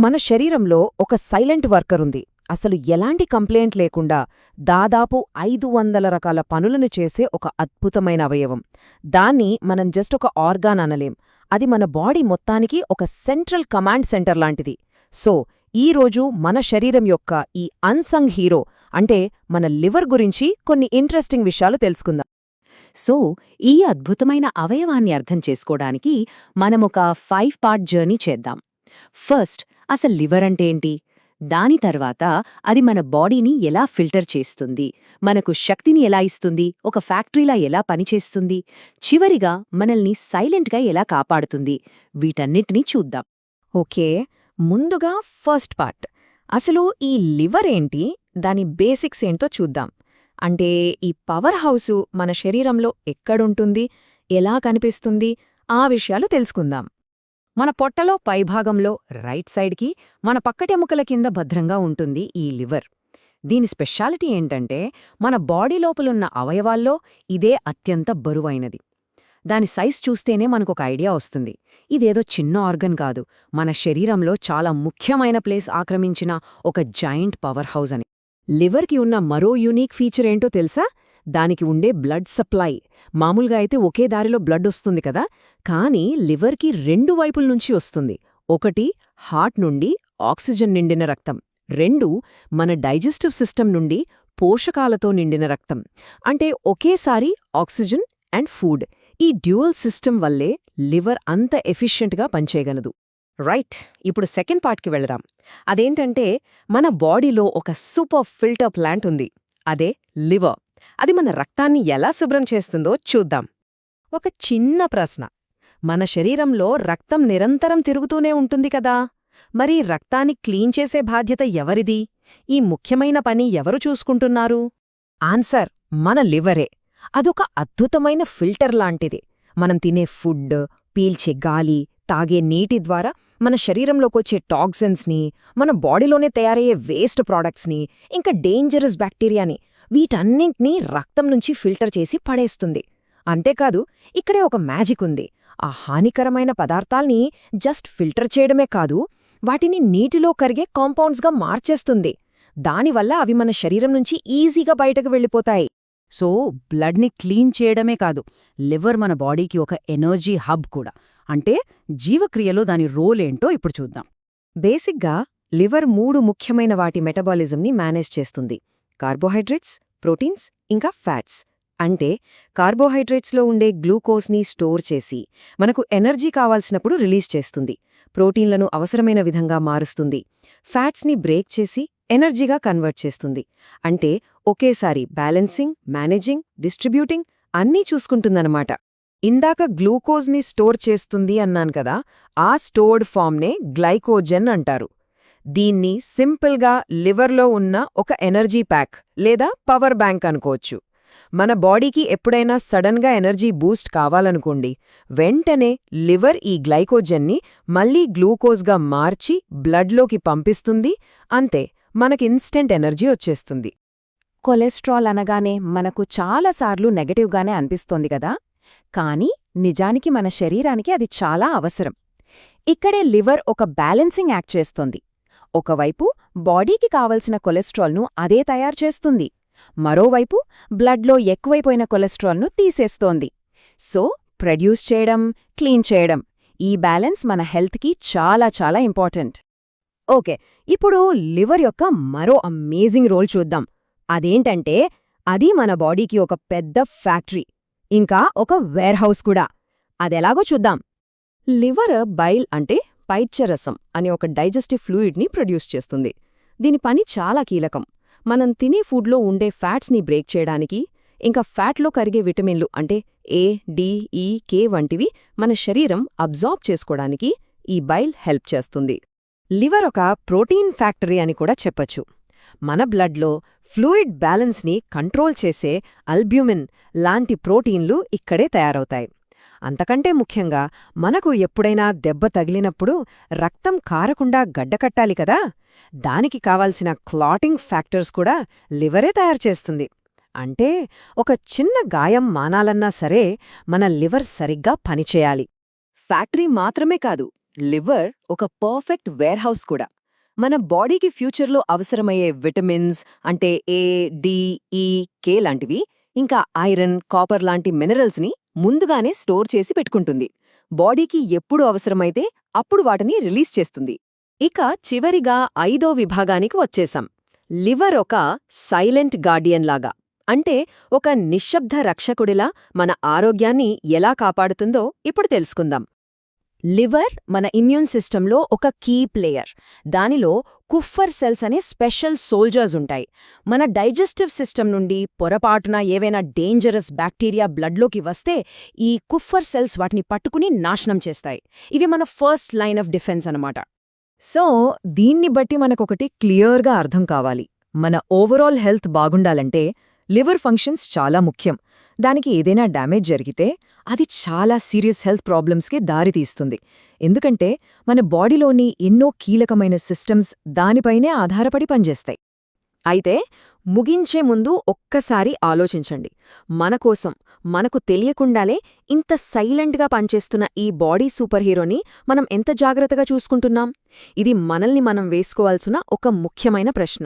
మన శరీరంలో ఒక సైలెంట్ వర్కర్ ఉంది. అసలు ఎలాంటి కంప్లైంట్ లేకుండా దాదాపు 500 రకాల పనులను చేసే ఒక అద్భుతమైన అవయవం. దాన్ని మనం జస్ట్ ఒక ఆర్గాన్ అనలేం. అది మన బాడీ మొత్తానికి ఒక సెంట్రల్ కమాండ్ సెంటర్ లాంటిది. సో ఈరోజు మన శరీరం యొక్క ఈ అన్సంగ్ హీరో అంటే మన లివర్ గురించి కొన్ని ఇంట్రెస్టింగ్ విషయాలు తెలుసుకుందాం. సో ఈ అద్భుతమైన అవయవాన్ని అర్థం చేసుకోవడానికి మనమొక 5 పార్ట్ జర్నీ చేద్దాం. ఫస్ట్, అసలు లివర్ అంటే ఏంటి, దాని తర్వాత అది మన బాడీని ఎలా ఫిల్టర్ చేస్తుంది, మనకు శక్తిని ఎలా ఇస్తుంది, ఒక ఫ్యాక్టరీలా ఎలా పనిచేస్తుంది, చివరిగా మనల్ని సైలెంట్గా ఎలా కాపాడుతుంది, వీటన్నిటినీ చూద్దాం. ఓకే, ముందుగా ఫస్ట్ పార్ట్. అసలు ఈ లివర్ ఏంటి, దాని బేసిక్స్ ఏంటో చూద్దాం. అంటే ఈ పవర్ హౌసు మన శరీరంలో ఎక్కడుంటుంది, ఎలా కనిపిస్తుంది, ఆ విషయాలు తెలుసుకుందాం. మన పొట్టలో పైభాగంలో రైట్ సైడ్కి మన పక్కటెముకల కింద భద్రంగా ఉంటుంది ఈ లివర్. దీని స్పెషాలిటీ ఏంటంటే మన బాడీ లోపలున్న అవయవాల్లో ఇదే అత్యంత బరువైనది. దాని సైజ్ చూస్తేనే మనకొక ఐడియా వస్తుంది. ఇదేదో చిన్న ఆర్గన్ కాదు, మన శరీరంలో చాలా ముఖ్యమైన ప్లేస్ ఆక్రమించిన ఒక జాయింట్ పవర్ హౌస్ అని. లివర్కి ఉన్న మరో యూనిక్ ఫీచర్ ఏంటో తెలుసా? దానికి ఉండే బ్లడ్ సప్లై. మామూలుగా అయితే ఒకే దారిలో బ్లడ్ వస్తుంది కదా, కానీ లివర్కి 2 వైపుల నుంచి వస్తుంది. ఒకటి హార్ట్ నుండి ఆక్సిజన్ నిండిన రక్తం, 2 మన డైజెస్టివ్ సిస్టమ్ నుండి పోషకాలతో నిండిన రక్తం. అంటే ఒకేసారి ఆక్సిజన్ అండ్ ఫుడ్. ఈ డ్యూయల్ సిస్టమ్ వల్లే లివర్ అంత ఎఫిషియెంట్గా పనిచేయగలదు. రైట్, ఇప్పుడు సెకండ్ పార్ట్కి వెళదాం. అదేంటంటే మన బాడీలో ఒక సూపర్ ఫిల్టర్ ప్లాంట్ ఉంది, అదే లివర్. అది మన రక్తాన్ని ఎలా శుభ్రం చేస్తుందో చూద్దాం. ఒక చిన్న ప్రశ్న, మన శరీరంలో రక్తం నిరంతరం తిరుగుతూనే ఉంటుంది కదా, మరి రక్తాన్ని క్లీన్ చేసే బాధ్యత ఎవరిది? ఈ ముఖ్యమైన పని ఎవరు చూసుకుంటున్నారు? ఆన్సర్ మన లివరే. అదొక అద్భుతమైన ఫిల్టర్ లాంటిది. మనం తినే ఫుడ్, పీల్చే గాలి, తాగే నీటి ద్వారా మన శరీరంలోకొచ్చే టాక్సిన్స్ని, మన బాడీలోనే తయారయ్యే వేస్ట్ ప్రాడక్ట్స్ని, ఇంకా డేంజరస్ బ్యాక్టీరియాని, వీటన్నింటినీ రక్తం నుంచి ఫిల్టర్ చేసి పడేస్తుంది. అంతేకాదు, ఇక్కడే ఒక మ్యాజిక్ ఉంది. ఆ హానికరమైన పదార్థాల్ని జస్ట్ ఫిల్టర్ చేయడమే కాదు, వాటిని నీటిలో కరిగే కాంపౌండ్స్గా మార్చేస్తుంది. దానివల్ల అవి మన శరీరం నుంచి ఈజీగా బయటకు వెళ్ళిపోతాయి. సో బ్లడ్ని క్లీన్ చేయడమే కాదు, లివర్ మన బాడీకి ఒక ఎనర్జీ హబ్ కూడా. అంటే జీవక్రియలో దాని రోల్ ఏంటో ఇప్పుడు చూద్దాం. బేసిక్గా లివర్ 3 ముఖ్యమైన వాటి మెటబాలిజంని మేనేజ్ చేస్తుంది: కార్బోహైడ్రేట్స్, ప్రోటీన్స్, ఇంకా ఫ్యాట్స్. అంటే కార్బోహైడ్రేట్స్లో ఉండే గ్లూకోజ్ని స్టోర్ చేసి మనకు ఎనర్జీ కావాల్సినప్పుడు రిలీజ్ చేస్తుంది, ప్రోటీన్లను అవసరమైన విధంగా మారుస్తుంది, ఫ్యాట్స్ని బ్రేక్ చేసి ఎనర్జీగా కన్వర్ట్ చేస్తుంది. అంటే ఒకేసారి బ్యాలెన్సింగ్, మేనేజింగ్, డిస్ట్రిబ్యూటింగ్ అన్నీ చూసుకుంటుందన్నమాట. ఇందాక గ్లూకోజ్ని స్టోర్ చేస్తుంది అన్నాను కదా, ఆ స్టోర్డ్ ఫామ్నే గ్లైకోజెన్ అంటారు. దీన్ని సింపుల్గా లివర్లో ఉన్న ఒక ఎనర్జీ ప్యాక్ లేదా పవర్ బ్యాంక్ అనుకోవచ్చు. మన బాడీకి ఎప్పుడైనా సడన్గా ఎనర్జీ బూస్ట్ కావాలనుకోండి, వెంటనే లివర్ ఈ గ్లైకోజెన్ని మళ్లీ గ్లూకోజ్గా మార్చి బ్లడ్లోకి పంపిస్తుంది. అంతే, మనకి ఇన్స్టెంట్ ఎనర్జీ వచ్చేస్తుంది. కొలెస్ట్రాల్ అనగానే మనకు చాలాసార్లు నెగటివ్గానే అనిపిస్తోంది కదా, కానీ నిజానికి మన శరీరానికి అది చాలా అవసరం. ఇక్కడే లివర్ ఒక బ్యాలెన్సింగ్ యాక్ట్ చేస్తోంది. ఒకవైపు బాడీకి కావలసిన కొలెస్ట్రాల్ను అదే తయారు చేస్తుంది, మరోవైపు బ్లడ్లో ఎక్కువైపోయిన కొలెస్ట్రాల్ను తీసేస్తోంది. సో ప్రొడ్యూస్ చేయడం, క్లీన్ చేయడం, ఈ బ్యాలెన్స్ మన హెల్త్కి చాలా చాలా ఇంపార్టెంట్. ఓకే, ఇప్పుడు లివర్ యొక్క మరో అమేజింగ్ రోల్ చూద్దాం. అదేంటంటే అది మన బాడీకి ఒక పెద్ద ఫ్యాక్టరీ, ఇంకా ఒక వేర్హౌస్ కూడా. అదెలాగో చూద్దాం. లివర్ బైల్ అంటే పైత్యరసం అనే ఒక డైజెస్టివ్ ఫ్లూయిడ్ని ప్రొడ్యూస్ చేస్తుంది. దీని పని చాలా కీలకం. మనం తినే ఫుడ్లో ఉండే ఫ్యాట్స్ని బ్రేక్ చేయడానికి, ఇంకా ఫ్యాట్లో కరిగే విటమిన్లు అంటే ఏ, డి, ఈ, కే వంటివి మన శరీరం అబ్జార్బ్ చేసుకోవడానికి ఈ బైల్ హెల్ప్ చేస్తుంది. లివర్ ఒక ప్రోటీన్ ఫ్యాక్టరీ అని కూడా చెప్పొచ్చు. మన బ్లడ్లో ఫ్లూయిడ్ బ్యాలెన్స్ని కంట్రోల్ చేసే అల్బ్యూమిన్ లాంటి ప్రోటీన్లు ఇక్కడే తయారవుతాయి. అంతకంటే ముఖ్యంగా మనకు ఎప్పుడైనా దెబ్బ తగిలినప్పుడు రక్తం కారకుండా గడ్డకట్టాలి కదా, దానికి కావాల్సిన క్లాటింగ్ ఫ్యాక్టర్స్ కూడా లివరే తయారుచేస్తుంది. అంటే ఒక చిన్న గాయం మానాలన్నా సరే మన లివర్ సరిగ్గా పనిచేయాలి. ఫ్యాక్టరీ మాత్రమే కాదు, లివర్ ఒక పర్ఫెక్ట్ వేర్హౌస్ కూడా. మన బాడీకి ఫ్యూచర్లో అవసరమయ్యే విటమిన్స్ అంటే ఏ, డి, ఈ, కే లాంటివి, ఇంకా ఐరన్, కాపర్ లాంటి మినరల్స్ని ముందుగానే స్టోర్ చేసి పెట్టుకుంటుంది. బాడీకి ఎప్పుడు అవసరమైతే అప్పుడు వాటిని రిలీజ్ చేస్తుంది. ఇక చివరిగా 5వ విభాగానికి వచ్చేశాం. లివర్ ఒక సైలెంట్ గార్డియన్ లాగా, అంటే ఒక నిశ్శబ్ద రక్షకుడిలా మన ఆరోగ్యాన్ని ఎలా కాపాడుతుందో ఇప్పుడు తెలుసుకుందాం. లివర్ మన ఇమ్యూన్ సిస్టంలో ఒక కీ ప్లేయర్. దానిలో కుఫర్ సెల్స్ అనే స్పెషల్ సోల్జర్స్ ఉంటాయి. మన డైజెస్టివ్ సిస్టమ్ నుండి పొరపాటున ఏవైనా డేంజరస్ బ్యాక్టీరియా బ్లడ్లోకి వస్తే ఈ కుఫర్ సెల్స్ వాటిని పట్టుకుని నాశనం చేస్తాయి. ఇవి మన ఫస్ట్ లైన్ ఆఫ్ డిఫెన్స్ అన్నమాట. సో దీన్ని బట్టి మనకొకటి క్లియర్గా అర్థం కావాలి. మన ఓవరాల్ హెల్త్ బాగుండాలంటే లివర్ ఫంక్షన్స్ చాలా ముఖ్యం. దానికి ఏదైనా డ్యామేజ్ జరిగితే అది చాలా సీరియస్ హెల్త్ ప్రాబ్లమ్స్కి దారితీస్తుంది. ఎందుకంటే మన బాడీలోని ఎన్నో కీలకమైన సిస్టమ్స్ దానిపైనే ఆధారపడి పనిచేస్తాయి. అయితే ముగించే ముందు ఒక్కసారి ఆలోచించండి. మనకోసం మనకు తెలియకుండాలే ఇంత సైలెంట్గా పనిచేస్తున్న ఈ బాడీ సూపర్ హీరోని మనం ఎంత జాగ్రత్తగా చూసుకుంటున్నాం? ఇది మనల్ని మనం వేసుకోవాల్సిన ఒక ముఖ్యమైన ప్రశ్న.